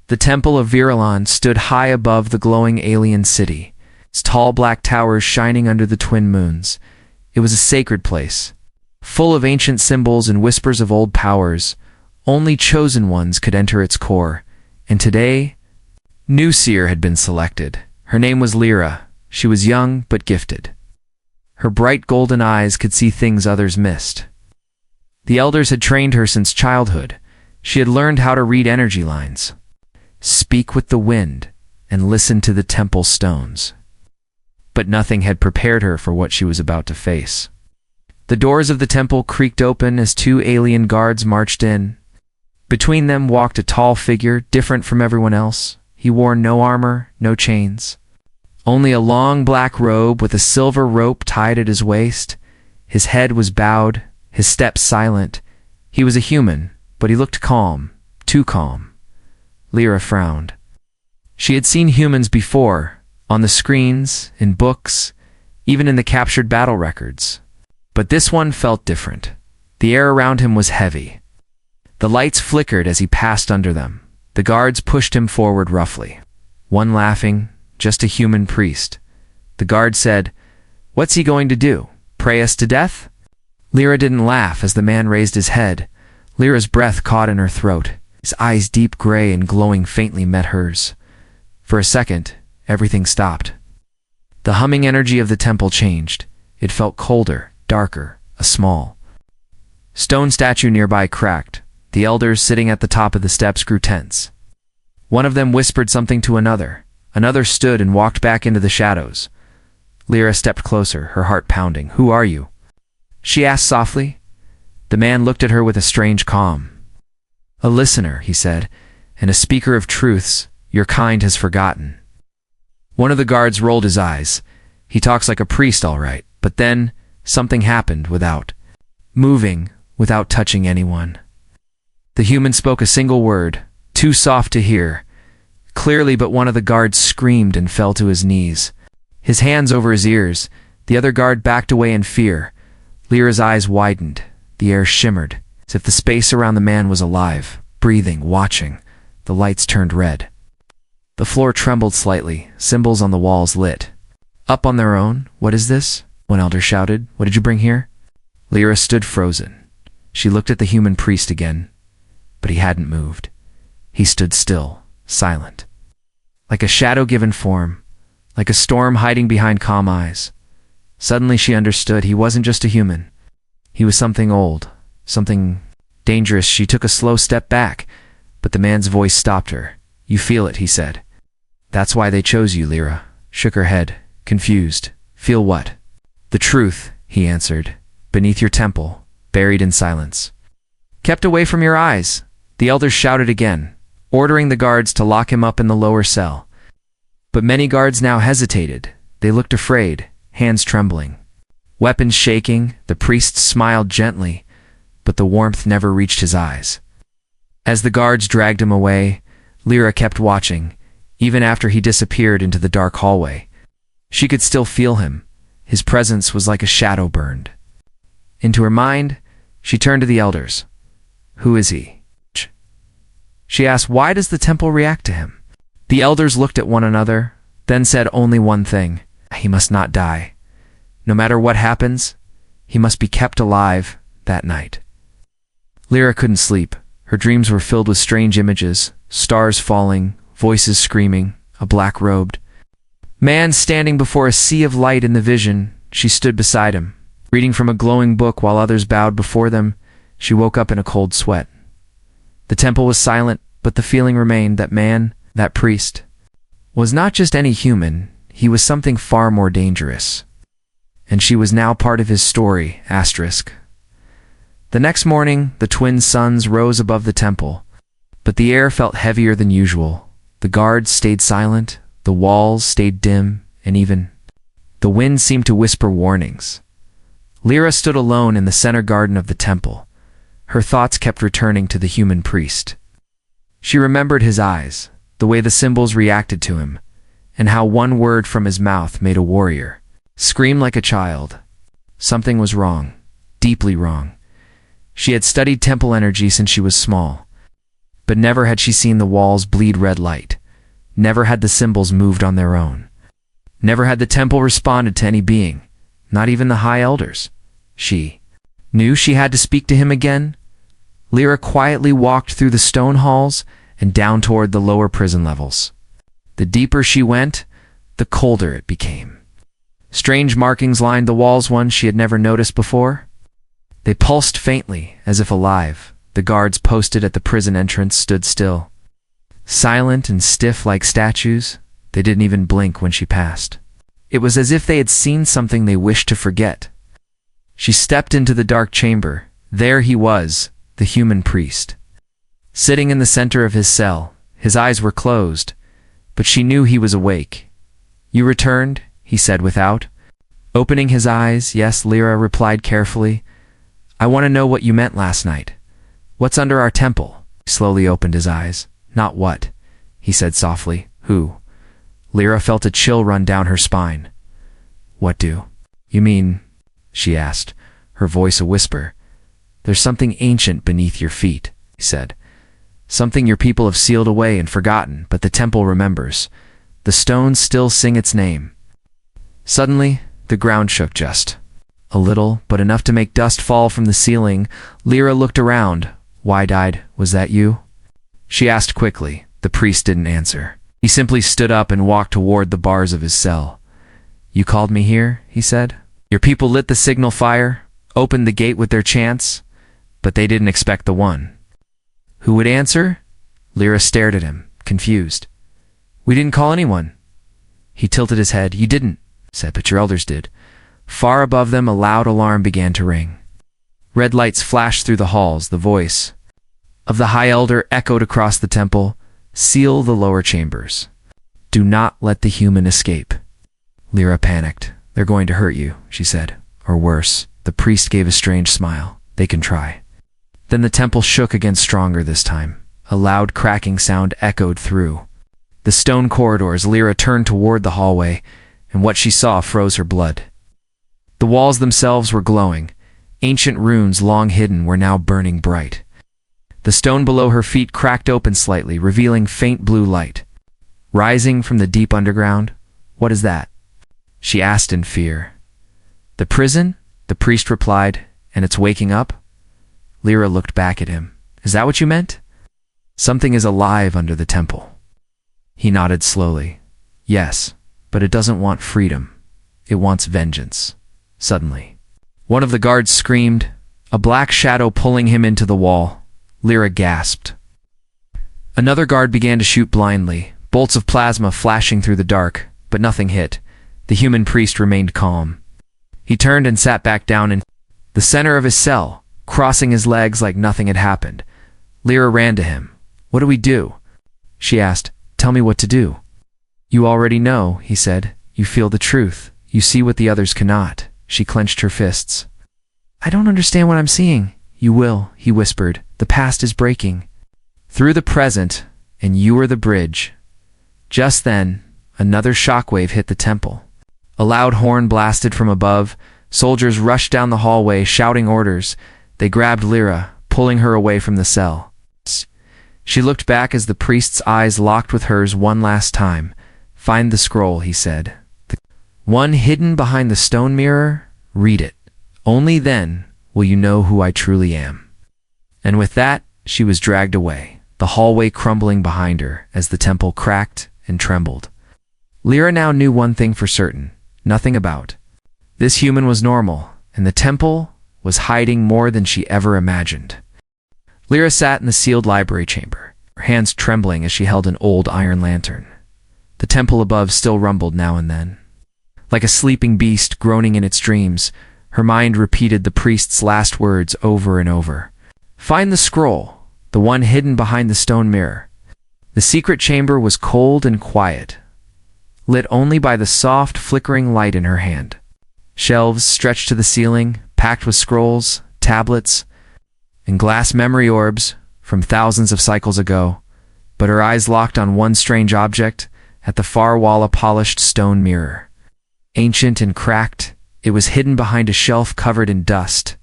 The Temple of Virulon stood high above the glowing alien city, its tall black towers shining under the twin moons. It was a sacred place, full of ancient symbols and whispers of old powers. Only chosen ones could enter its core, and today, new seer had been selected. Her name was Lyra. She was young but gifted. Her bright golden eyes could see things others missed. The elders had trained her since childhood. She had learned how to read energy lines, speak with the wind, and listen to the temple stones. But nothing had prepared her for what she was about to face. The doors of the temple creaked open as two alien guards marched in. Between them walked a tall figure, different from everyone else. He wore no armor, no chains. Only a long black robe with a silver rope tied at his waist. His head was bowed, his steps silent. He was a human, but he looked calm, too calm. Lyra frowned. She had seen humans before, on the screens, in books, even in the captured battle records. But this one felt different. The air around him was heavy. The lights flickered as he passed under them. The guards pushed him forward roughly. One laughing, just a human priest. The guard said, "What's he going to do? Pray us to death?" Lyra didn't laugh as the man raised his head. Lyra's breath caught in her throat. His eyes, deep gray and glowing faintly, met hers. For a second, everything stopped. The humming energy of the temple changed. It felt colder, darker, a small stone statue nearby cracked. The elders sitting at the top of the steps grew tense. One of them whispered something to another. Another stood and walked back into the shadows. Lyra stepped closer, her heart pounding. "Who are you?" she asked softly. The man looked at her with a strange calm. "A listener," he said, "and a speaker of truths your kind has forgotten." One of the guards rolled his eyes. "He talks like a priest, all right." But then something happened without moving, without touching anyone. The human spoke a single word, too soft to hear. Clearly, but one of the guards screamed and fell to his knees. His hands over his ears. The other guard backed away in fear. Lyra's eyes widened. The air shimmered, as if the space around the man was alive, breathing, watching. The lights turned red. The floor trembled slightly, symbols on the walls lit. "Up on their own? What is this?" one elder shouted. "What did you bring here?" Lyra stood frozen. She looked at the human priest again, but he hadn't moved. He stood still, silent. Like a shadow given form, like a storm hiding behind calm eyes. Suddenly she understood he wasn't just a human. He was something old, something dangerous. She took a slow step back, but the man's voice stopped her. "You feel it," he said. "That's why they chose you," Lyra shook her head, confused. "Feel what?" "The truth," he answered. "Beneath your temple, buried in silence. Kept away from your eyes." The elders shouted again, ordering the guards to lock him up in the lower cell. But many guards now hesitated. They looked afraid, hands trembling, weapons shaking. The priest smiled gently, but the warmth never reached his eyes. As the guards dragged him away, Lyra kept watching, even after he disappeared into the dark hallway. She could still feel him. His presence was like a shadow burned into her mind. She turned to the elders. "Who is he?" she asked. "Why does the temple react to him?" The elders looked at one another, then said only one thing. "He must not die. No matter what happens, he must be kept alive that night." Lyra couldn't sleep. Her dreams were filled with strange images, stars falling, voices screaming, a black-robed man standing before a sea of light in the vision. She stood beside him, reading from a glowing book while others bowed before them. She woke up in a cold sweat. The temple was silent, but the feeling remained. That man, that priest, was not just any human. He was something far more dangerous. And she was now part of his story. Asterisk. The next morning, the twin suns rose above the temple, but the air felt heavier than usual. The guards stayed silent, the walls stayed dim, and even the wind seemed to whisper warnings. Lyra stood alone in the center garden of the temple. Her thoughts kept returning to the human priest. She remembered his eyes, the way the symbols reacted to him, and how one word from his mouth made a warrior scream like a child. Something was wrong, deeply wrong. She had studied temple energy since she was small, But never had she seen the walls bleed red light. Never had the symbols moved on their own. Never had the temple responded to any being, not even the high elders. She knew she had to speak to him again. Lyra quietly walked through the stone halls and down toward the lower prison levels. The deeper she went, the colder it became. Strange markings lined the walls, ones she had never noticed before. They pulsed faintly, as if alive. The guards posted at the prison entrance stood still. Silent and stiff like statues, they didn't even blink when she passed. It was as if they had seen something they wished to forget. She stepped into the dark chamber. There he was, the human priest. Sitting in the center of his cell, his eyes were closed, but she knew he was awake. "You returned?" he said without. Opening his eyes, "Yes," Lyra replied carefully. "I want to know what you meant last night. What's under our temple?" He slowly opened his eyes. "Not what," he said softly. "Who?" Lyra felt a chill run down her spine. "What do you mean?" she asked, her voice a whisper. "There's something ancient beneath your feet," he said. "Something your people have sealed away and forgotten, but the temple remembers. The stones still sing its name." Suddenly, the ground shook just a little, but enough to make dust fall from the ceiling. Lyra looked around. "Wide-eyed, was that you?" she asked quickly. The priest didn't answer. He simply stood up and walked toward the bars of his cell. "You called me here," he said. "Your people lit the signal fire, opened the gate with their chants, but they didn't expect the one who would answer." Lyra stared at him, confused. "We didn't call anyone." He tilted his head. "You didn't," said, "but your elders did." Far above them, a loud alarm began to ring. Red lights flashed through the halls. The voice of the High Elder echoed across the temple. "Seal the lower chambers. Do not let the human escape." Lyra panicked. "They're going to hurt you," she said. "Or worse." The priest gave a strange smile. "They can try." Then the temple shook again, stronger this time. A loud cracking sound echoed through the stone corridors. Lyra turned toward the hallway, and what she saw froze her blood. The walls themselves were glowing. Ancient runes long hidden were now burning bright. The stone below her feet cracked open slightly, revealing faint blue light rising from the deep underground. "What is that?" she asked in fear. "The prison," the priest replied, "and it's waking up." Lyra looked back at him. "Is that what you meant?" "Something is alive under the temple." He nodded slowly. "Yes, but it doesn't want freedom. It wants vengeance." Suddenly, one of the guards screamed, a black shadow pulling him into the wall. Lyra gasped. Another guard began to shoot blindly, bolts of plasma flashing through the dark, but nothing hit. The human priest remained calm. He turned and sat back down in the center of his cell, crossing his legs like nothing had happened. Lyra ran to him. "What do we do?" she asked. "Tell me what to do." "You already know," he said. "You feel the truth. You see what the others cannot." She clenched her fists. "I don't understand what I'm seeing." "You will," he whispered. "The past is breaking through the present, and you are the bridge." Just then, another shockwave hit the temple. A loud horn blasted from above. Soldiers rushed down the hallway, shouting orders. They grabbed Lyra, pulling her away from the cell. She looked back as the priest's eyes locked with hers one last time. "Find the scroll," he said. "The one hidden behind the stone mirror. Read it. Only then will you know who I truly am." And with that, she was dragged away, the hallway crumbling behind her as the temple cracked and trembled. Lyra now knew one thing for certain. Nothing about this human was normal, and the temple was hiding more than she ever imagined. Lyra sat in the sealed library chamber, her hands trembling as she held an old iron lantern. The temple above still rumbled now and then. Like a sleeping beast groaning in its dreams, her mind repeated the priest's last words over and over. "Find the scroll, the one hidden behind the stone mirror." The secret chamber was cold and quiet, lit only by the soft, flickering light in her hand. Shelves stretched to the ceiling, packed with scrolls, tablets, and glass memory orbs from thousands of cycles ago, but her eyes locked on one strange object at the far wall, a polished stone mirror. Ancient and cracked, it was hidden behind a shelf covered in dust,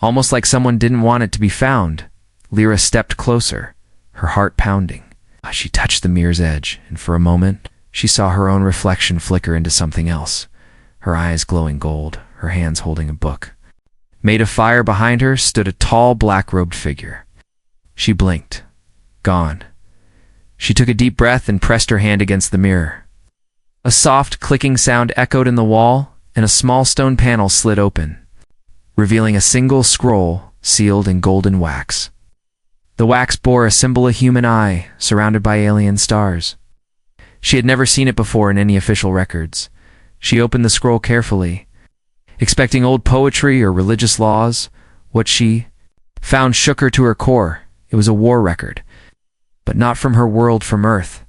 almost like someone didn't want it to be found. Lyra stepped closer, her heart pounding. She touched the mirror's edge, and for a moment, she saw her own reflection flicker into something else, her eyes glowing gold, her hands holding a book. Made of fire behind her stood a tall, black-robed figure. She blinked. Gone. She took a deep breath and pressed her hand against the mirror. A soft, clicking sound echoed in the wall, and a small stone panel slid open, revealing a single scroll sealed in golden wax. The wax bore a symbol of human eye, surrounded by alien stars. She had never seen it before in any official records. She opened the scroll carefully, expecting old poetry or religious laws. What she found shook her to her core. It was a war record, but not from her world, from Earth.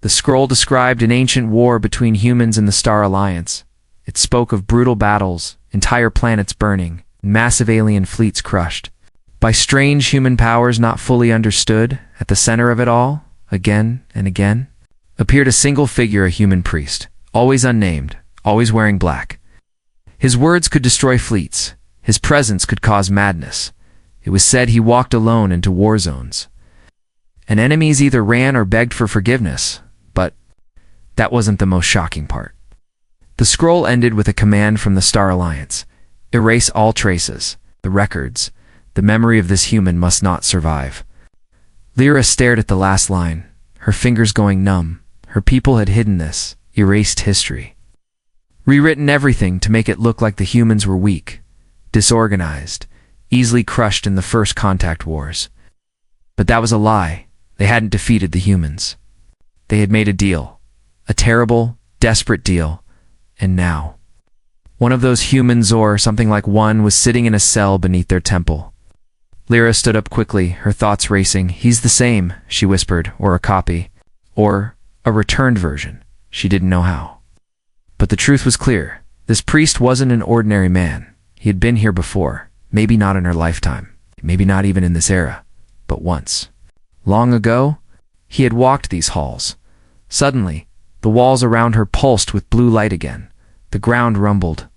The scroll described an ancient war between humans and the Star Alliance. It spoke of brutal battles, entire planets burning, and massive alien fleets crushed. By strange human powers not fully understood, at the center of it all, again and again, appeared a single figure, a human priest, always unnamed, always wearing black. His words could destroy fleets. His presence could cause madness. It was said he walked alone into war zones, and enemies either ran or begged for forgiveness. But that wasn't the most shocking part. The scroll ended with a command from the Star Alliance. Erase all traces, the records. The memory of this human must not survive. Lyra stared at the last line, her fingers going numb. Her people had hidden this, erased history. Rewritten everything to make it look like the humans were weak, disorganized, easily crushed in the first contact wars. But that was a lie. They hadn't defeated the humans. They had made a deal. A terrible, desperate deal. And now, one of those humans, or something like one, was sitting in a cell beneath their temple. Lyra stood up quickly, her thoughts racing. He's the same, she whispered, or a copy, or a returned version. She didn't know how. But the truth was clear. This priest wasn't an ordinary man. He had been here before, maybe not in her lifetime, maybe not even in this era, but once. Long ago, he had walked these halls. Suddenly, the walls around her pulsed with blue light again. The ground rumbled,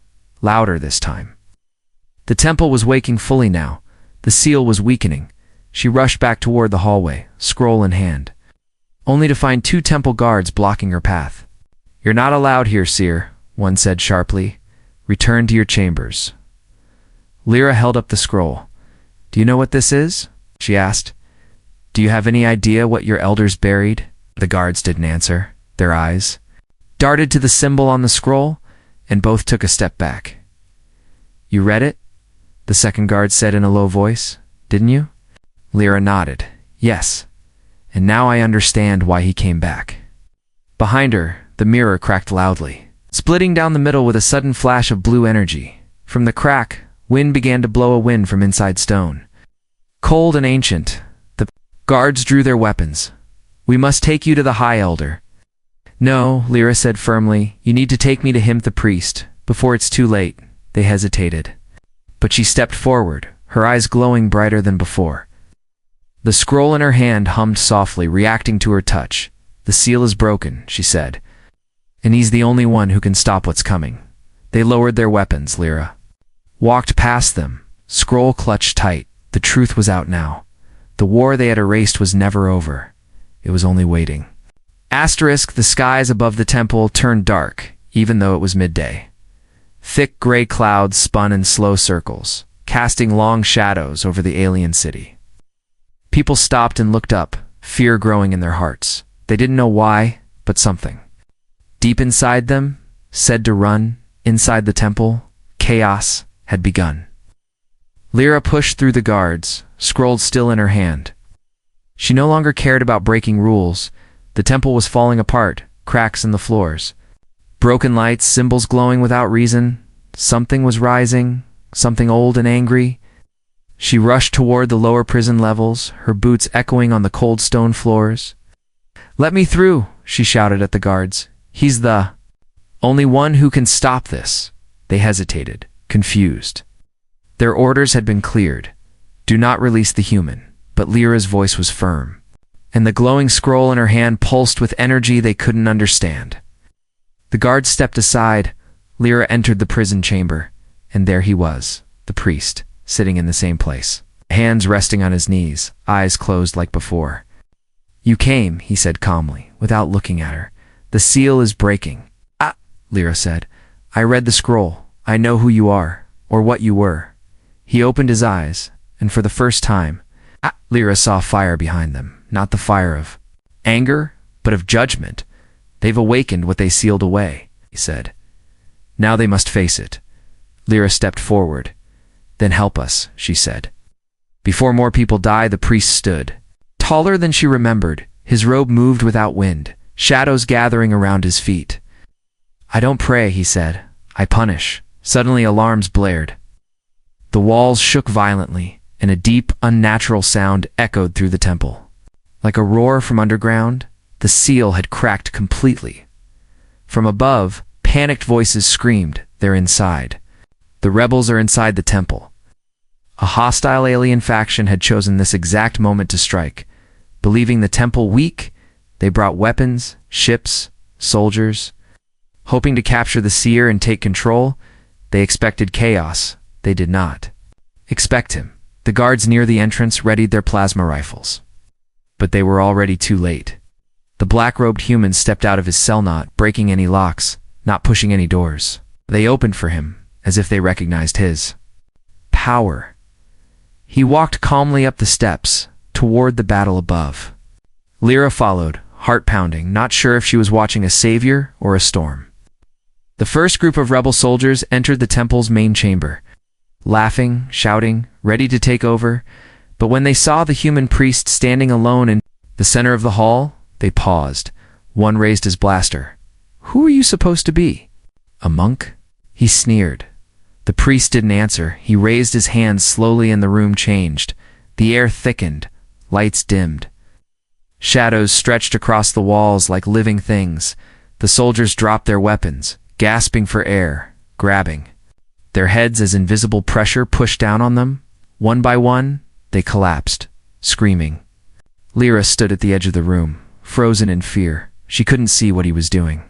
louder this time. The temple was waking fully now. The seal was weakening. She rushed back toward the hallway, scroll in hand, only to find 2 temple guards blocking her path. "You're not allowed here, seer," one said sharply. "Return to your chambers." Lyra held up the scroll. "Do you know what this is?" she asked. "Do you have any idea what your elders buried?" The guards didn't answer. Their eyes darted to the symbol on the scroll, and both took a step back. "You read it?" the second guard said in a low voice. "Didn't you?" Lyra nodded. "Yes. And now I understand why he came back." Behind her, the mirror cracked loudly, splitting down the middle with a sudden flash of blue energy. From the crack, wind began to blow, a wind from inside stone. Cold and ancient, the guards drew their weapons. "We must take you to the High Elder." "No," Lyra said firmly. "You need to take me to him, the priest, before it's too late." They hesitated. But she stepped forward, her eyes glowing brighter than before. The scroll in her hand hummed softly, reacting to her touch. "The seal is broken," she said, "and he's the only one who can stop what's coming." They lowered their weapons. Lyra walked past them, scroll clutched tight. The truth was out now. The war they had erased was never over. It was only waiting. Asterisk, the skies above the temple turned dark, even though it was midday. Thick gray clouds spun in slow circles, casting long shadows over the alien city. People stopped and looked up, fear growing in their hearts. They didn't know why, but something deep inside them said to run. Inside the temple, chaos had begun. Lyra pushed through the guards, scroll still in her hand. She no longer cared about breaking rules. The temple was falling apart, cracks in the floors. Broken lights, symbols glowing without reason. Something was rising, something old and angry. She rushed toward the lower prison levels, her boots echoing on the cold stone floors. "Let me through," she shouted at the guards. "He's the only one who can stop this." They hesitated, confused. Their orders had been cleared. Do not release the human. But Lyra's voice was firm, and the glowing scroll in her hand pulsed with energy they couldn't understand. The guards stepped aside. Lyra entered the prison chamber, and there he was, the priest, sitting in the same place, hands resting on his knees, eyes closed like before. You came, he said calmly, without looking at her. The seal is breaking. Ah, Lyra said. I read the scroll. I know who you are, or what you were. He opened his eyes, and for the first time, Lyra saw fire behind them, not the fire of anger, but of judgment. They've awakened what they sealed away, he said. Now they must face it. Lyra stepped forward. Then help us, she said. Before more people die, the priest stood. Taller than she remembered, his robe moved without wind, shadows gathering around his feet. I don't pray, he said. I punish. Suddenly alarms blared. The walls shook violently, and a deep, unnatural sound echoed through the temple. Like a roar from underground, the seal had cracked completely. From above, panicked voices screamed, they're inside. The rebels are inside the temple. A hostile alien faction had chosen this exact moment to strike. Believing the temple weak, they brought weapons, ships, soldiers. Hoping to capture the seer and take control, they expected chaos. They did not expect him. The guards near the entrance readied their plasma rifles. But they were already too late. The black-robed human stepped out of his cell, not breaking any locks, not pushing any doors. They opened for him, as if they recognized his power. He walked calmly up the steps, toward the battle above. Lyra followed, heart pounding, not sure if she was watching a savior or a storm. The first group of rebel soldiers entered the temple's main chamber, laughing, shouting, ready to take over, but when they saw the human priest standing alone in the center of the hall, they paused. One raised his blaster. Who are you supposed to be? A monk? He sneered. The priest didn't answer. He raised his hands slowly and the room changed. The air thickened. Lights dimmed. Shadows stretched across the walls like living things. The soldiers dropped their weapons, gasping for air, grabbing. Their heads as invisible pressure pushed down on them. One by one, they collapsed, screaming. Lyra stood at the edge of the room, frozen in fear. She couldn't see what he was doing.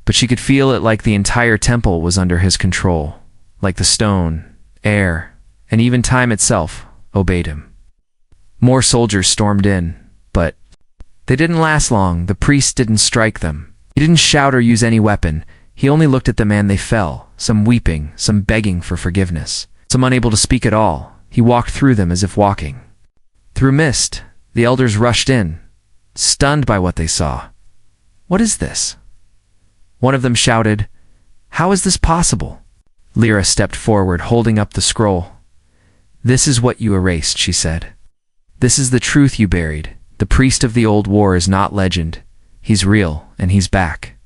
But she could feel it, like the entire temple was under his control, like the stone, air, and even time itself obeyed him. More soldiers stormed in, but they didn't last long. The priest didn't strike them. He didn't shout or use any weapon. He only looked at them and they fell, some weeping, some begging for forgiveness, some unable to speak at all. He walked through them as if walking through mist. The elders rushed in, stunned by what they saw. What is this? One of them shouted, How is this possible? Lyra stepped forward, holding up the scroll. This is what you erased, she said. This is the truth you buried. The priest of the old war is not legend. He's real, and he's back.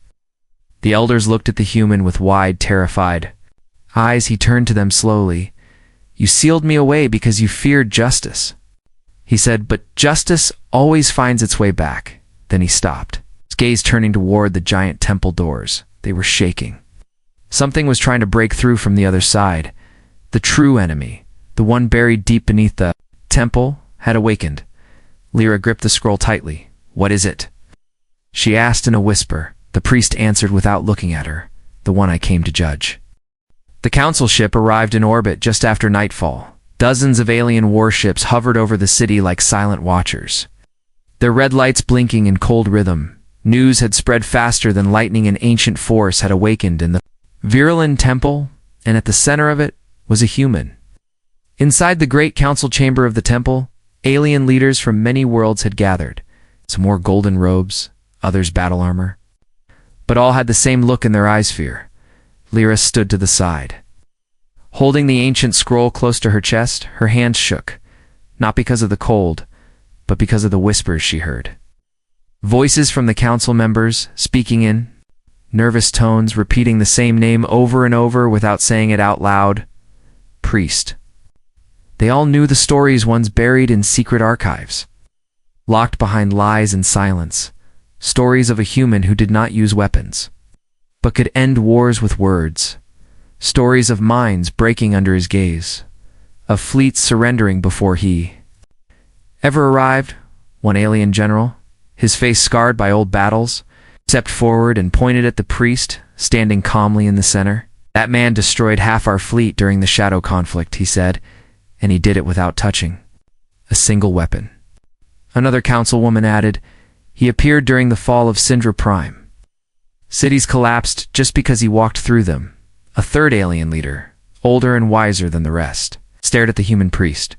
The elders looked at the human with wide, terrified eyes. He turned to them slowly. You sealed me away because you feared justice. He said, but justice always finds its way back. Then he stopped, his gaze turning toward the giant temple doors. They were shaking. Something was trying to break through from the other side. The true enemy, the one buried deep beneath the temple, had awakened. Lyra gripped the scroll tightly. What is it? She asked in a whisper. The priest answered without looking at her. The one I came to judge. The council ship arrived in orbit just after nightfall. Dozens of alien warships hovered over the city like silent watchers, their red lights blinking in cold rhythm. News had spread faster than lightning. An ancient force had awakened in the Virulent temple, and at the center of it was a human. Inside the great council chamber of the temple, alien leaders from many worlds had gathered. Some wore golden robes, others battle armor. But all had the same look in their eyes, fear. Lyra stood to the side. Holding the ancient scroll close to her chest, her hands shook, not because of the cold, but because of the whispers she heard. Voices from the council members, speaking in nervous tones, repeating the same name over and over without saying it out loud. Priest. They all knew the stories once buried in secret archives, locked behind lies and silence. Stories of a human who did not use weapons, but could end wars with words. Stories of minds breaking under his gaze, of fleets surrendering before he ever arrived. One alien general, his face scarred by old battles, stepped forward and pointed at the priest, standing calmly in the center. That man destroyed half our fleet during the Shadow conflict, he said, and he did it without touching a single weapon. Another councilwoman added, He appeared during the fall of Syndra Prime. Cities collapsed just because he walked through them. A third alien leader, older and wiser than the rest, stared at the human priest.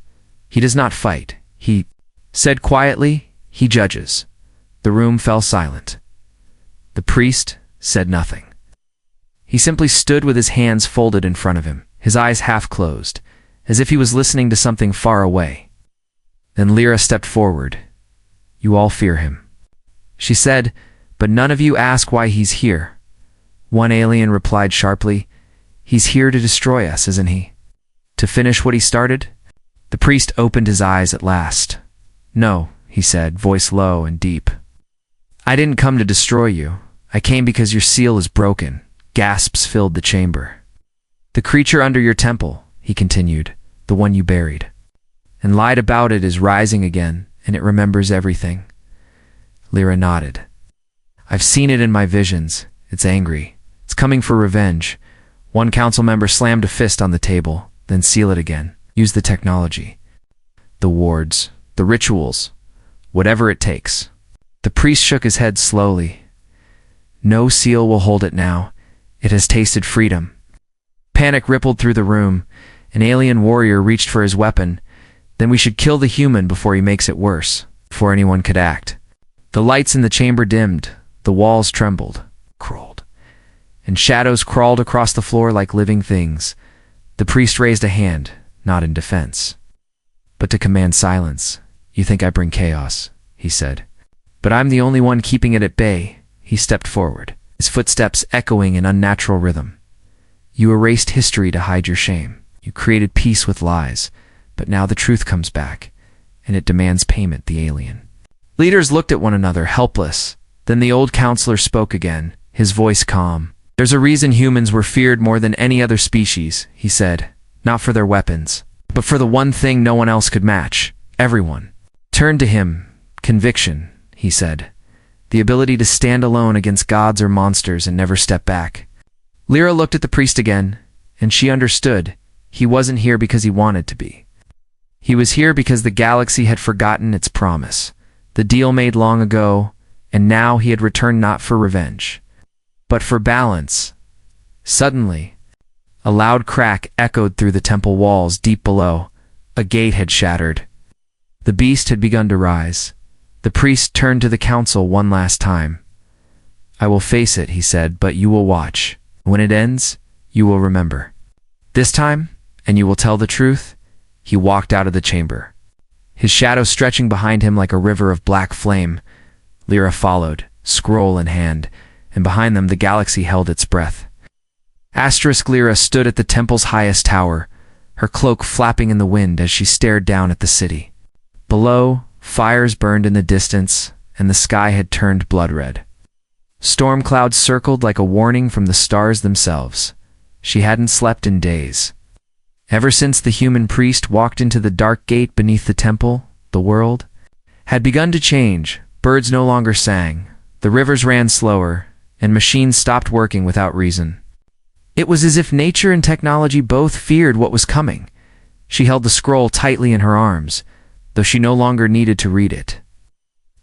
He does not fight. He said quietly, he judges. The room fell silent. The priest said nothing. He simply stood with his hands folded in front of him, his eyes half closed, as if he was listening to something far away. Then Lyra stepped forward. "You all fear him," she said, "but none of you ask why he's here." One alien replied sharply, "He's here to destroy us, isn't he? To finish what he started?" The priest opened his eyes at last. "No," he said, voice low and deep. "I didn't come to destroy you. I came because your seal is broken." Gasps filled the chamber. "The creature under your temple," he continued, "the one you buried and lied about it, is rising again, and it remembers everything." Lyra nodded. "I've seen it in my visions. It's angry. It's coming for revenge." One council member slammed a fist on the table, then seal it again. "Use the technology. The wards, the rituals, whatever it takes." The priest shook his head slowly. "No seal will hold it now. It has tasted freedom." Panic rippled through the room. An alien warrior reached for his weapon. "Then we should kill the human before he makes it worse," before anyone could act. The lights in the chamber dimmed. The walls trembled, crawled, and shadows crawled across the floor like living things. The priest raised a hand, not in defense, but to command silence. "You think I bring chaos," he said, "but I'm the only one keeping it at bay." He stepped forward, his footsteps echoing in unnatural rhythm. "You erased history to hide your shame. You created peace with lies, but now the truth comes back, and it demands payment." The alien leaders looked at one another, helpless. Then the old counselor spoke again, his voice calm. "There's a reason humans were feared more than any other species," he said, "not for their weapons, but for the one thing no one else could match. Everyone turned to him. Conviction," he said. "The ability to stand alone against gods or monsters and never step back." Lyra looked at the priest again, and she understood. He wasn't here because he wanted to be. He was here because the galaxy had forgotten its promise, the deal made long ago, and now he had returned not for revenge, but for balance. Suddenly, a loud crack echoed through the temple walls deep below. A gate had shattered. The beast had begun to rise. The priest turned to the council one last time. "I will face it," he said, "but you will watch. When it ends, you will remember. This time, and you will tell the truth." He walked out of the chamber, his shadow stretching behind him like a river of black flame. Lyra followed, scroll in hand, and behind them the galaxy held its breath. Lyra stood at the temple's highest tower, her cloak flapping in the wind as she stared down at the city. Below, fires burned in the distance, and the sky had turned blood red. Storm clouds circled like a warning from the stars themselves. She hadn't slept in days. Ever since the human priest walked into the dark gate beneath the temple, the world had begun to change. Birds no longer sang, the rivers ran slower, and machines stopped working without reason. It was as if nature and technology both feared what was coming. She held the scroll tightly in her arms, though she no longer needed to read it.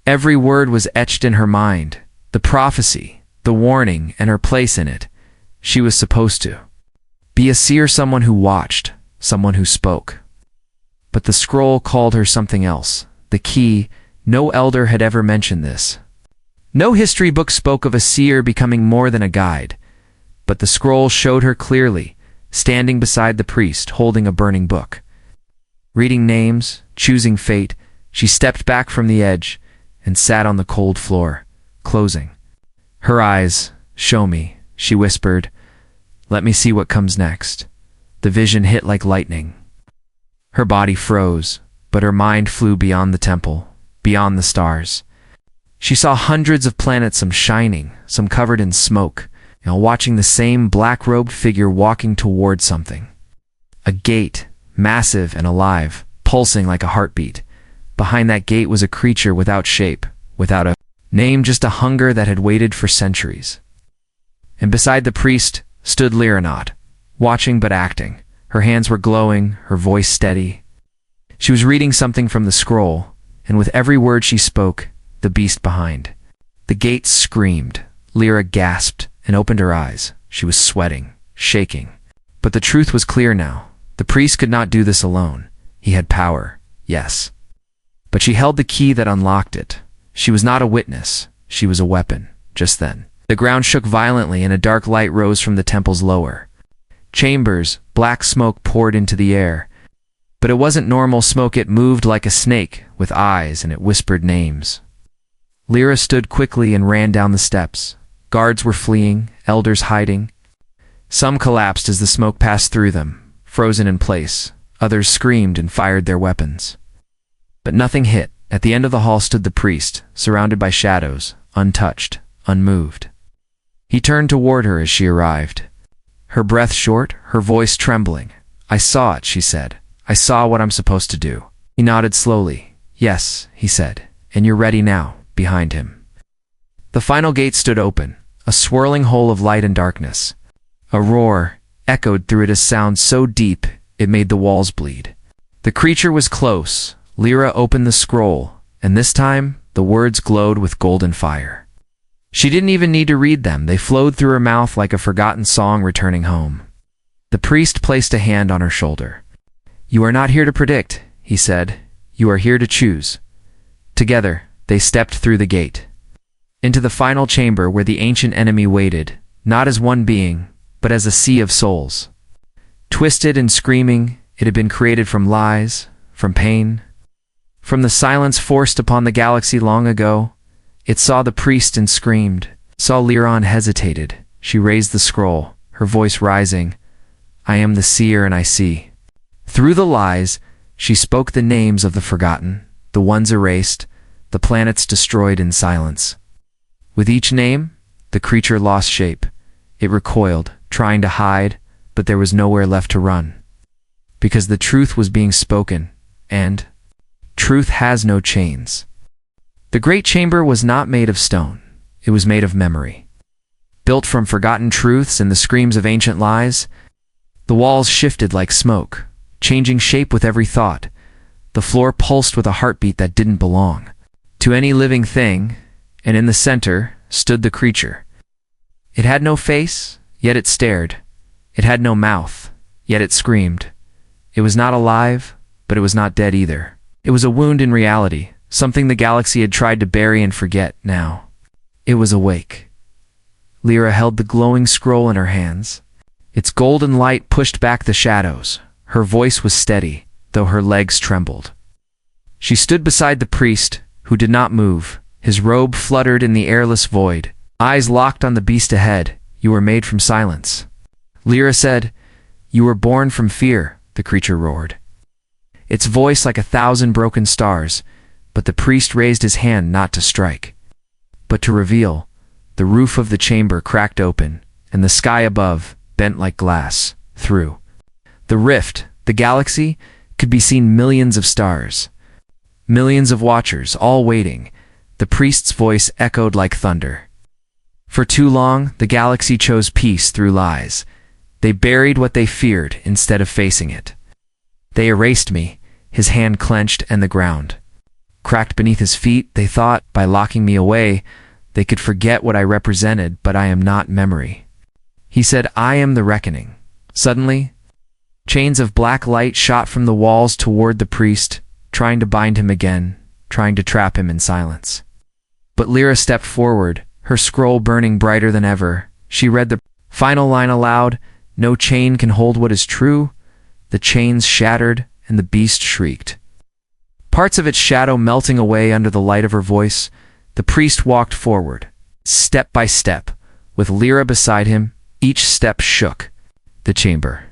Every word was etched in her mind, the prophecy, the warning, and her place in it. She was supposed to be a seer, someone who watched, someone who spoke. But the scroll called her something else. The key. No elder had ever mentioned this. No history book spoke of a seer becoming more than a guide. But the scroll showed her clearly, standing beside the priest, holding a burning book. Reading names, choosing fate, she stepped back from the edge and sat on the cold floor, closing her eyes. "Show me," she whispered. "Let me see what comes next." The vision hit like lightning. Her body froze, but her mind flew beyond the temple, beyond the stars. She saw hundreds of planets, some shining, some covered in smoke, watching the same black-robed figure walking toward something. A gate, massive and alive, pulsing like a heartbeat. Behind that gate was a creature without shape, without a name, just a hunger that had waited for centuries. And beside the priest stood Lyra, watching but acting. Her hands were glowing, her voice steady. She was reading something from the scroll, and with every word she spoke, the beast behind. The gate screamed. Lyra gasped and opened her eyes. She was sweating, shaking. But the truth was clear now. The priest could not do this alone. He had power, yes. But she held the key that unlocked it. She was not a witness. She was a weapon. Just then, the ground shook violently and a dark light rose from the temple's lower chambers. Black smoke poured into the air. But it wasn't normal smoke. It moved like a snake, with eyes, and it whispered names. Lyra stood quickly and ran down the steps. Guards were fleeing, elders hiding. Some collapsed as the smoke passed through them, frozen in place. Others screamed and fired their weapons. But nothing hit. At the end of the hall stood the priest, surrounded by shadows, untouched, unmoved. He turned toward her as she arrived. Her breath short, her voice trembling. "I saw it," she said. "I saw what I'm supposed to do." He nodded slowly. "Yes," he said, "and you're ready now," behind him. The final gate stood open, a swirling hole of light and darkness. A roar echoed through it, a sound so deep it made the walls bleed. The creature was close. Lyra opened the scroll, and this time the words glowed with golden fire. She didn't even need to read them. They flowed through her mouth like a forgotten song returning home. The priest placed a hand on her shoulder. "You are not here to predict," he said. "You are here to choose." Together, they stepped through the gate, into the final chamber where the ancient enemy waited, not as one being, but as a sea of souls. Twisted and screaming, it had been created from lies, from pain, from the silence forced upon the galaxy long ago. It saw the priest and screamed, saw Lyra and hesitated. She raised the scroll, her voice rising. "I am the seer and I see." Through the lies, she spoke the names of the forgotten, the ones erased, the planets destroyed in silence. With each name, the creature lost shape. It recoiled, trying to hide, but there was nowhere left to run. Because the truth was being spoken, and truth has no chains. The great chamber was not made of stone. It was made of memory. Built from forgotten truths and the screams of ancient lies, the walls shifted like smoke, changing shape with every thought. The floor pulsed with a heartbeat that didn't belong to any living thing, and in the center stood the creature. It had no face, yet it stared. It had no mouth, yet it screamed. It was not alive, but it was not dead either. It was a wound in reality, something the galaxy had tried to bury and forget. Now, it was awake. Lyra held the glowing scroll in her hands. Its golden light pushed back the shadows. Her voice was steady, though her legs trembled. She stood beside the priest, who did not move. His robe fluttered in the airless void. Eyes locked on the beast ahead. "You were made from silence." Lyra said. "You were born from fear," the creature roared. Its voice like 1,000 broken stars. But the priest raised his hand not to strike, but to reveal. The roof of the chamber cracked open, and the sky above bent like glass. Through the rift, the galaxy, could be seen millions of stars. Millions of watchers, all waiting. The priest's voice echoed like thunder. For too long, the galaxy chose peace through lies. They buried what they feared instead of facing it. They erased me, his hand clenched, and the ground cracked beneath his feet. They thought, by locking me away, they could forget what I represented, but I am not memory. He said, "I am the reckoning." Suddenly, chains of black light shot from the walls toward the priest, trying to bind him again, trying to trap him in silence. But Lyra stepped forward, her scroll burning brighter than ever. She read the final line aloud. "No chain can hold what is true." The chains shattered, and the beast shrieked, parts of its shadow melting away under the light of her voice. The priest walked forward, step by step, with Lyra beside him. Each step shook the chamber.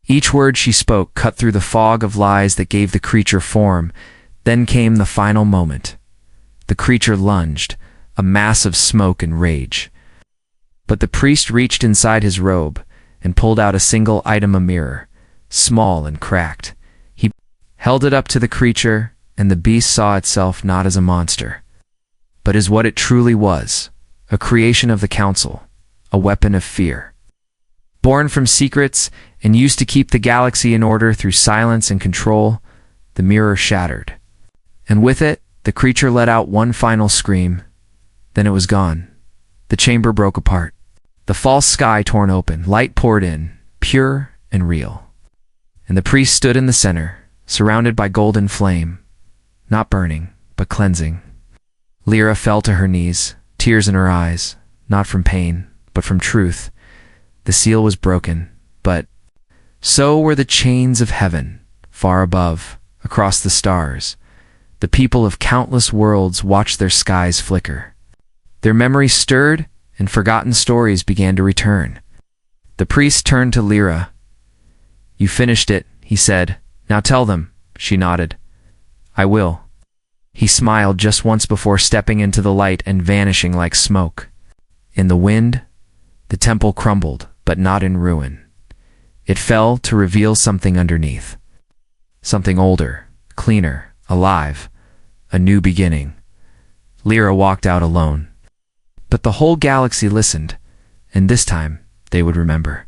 Each word she spoke cut through the fog of lies that gave the creature form. Then came the final moment. The creature lunged, a mass of smoke and rage. But the priest reached inside his robe and pulled out a single item, a mirror, small and cracked. He held it up to the creature, and the beast saw itself not as a monster, but as what it truly was, a creation of the council, a weapon of fear. Born from secrets and used to keep the galaxy in order through silence and control, the mirror shattered. And with it, The creature let out one final scream. Then it was gone. The chamber broke apart. The false sky torn open. Light poured in, pure and real. And the priest stood in the center, surrounded by golden flame, not burning, but cleansing. Lyra fell to her knees, tears in her eyes, not from pain, but from truth. The seal was broken, but so were the chains of heaven, far above, across the stars. The people of countless worlds watched their skies flicker. Their memories stirred, and forgotten stories began to return. The priest turned to Lyra. "You finished it," he said. "Now tell them." She nodded. "I will." He smiled just once before stepping into the light and vanishing like smoke. In the wind, the temple crumbled, but not in ruin. It fell to reveal something underneath. Something older, cleaner, alive. A new beginning. Lyra walked out alone. But the whole galaxy listened, and this time they would remember.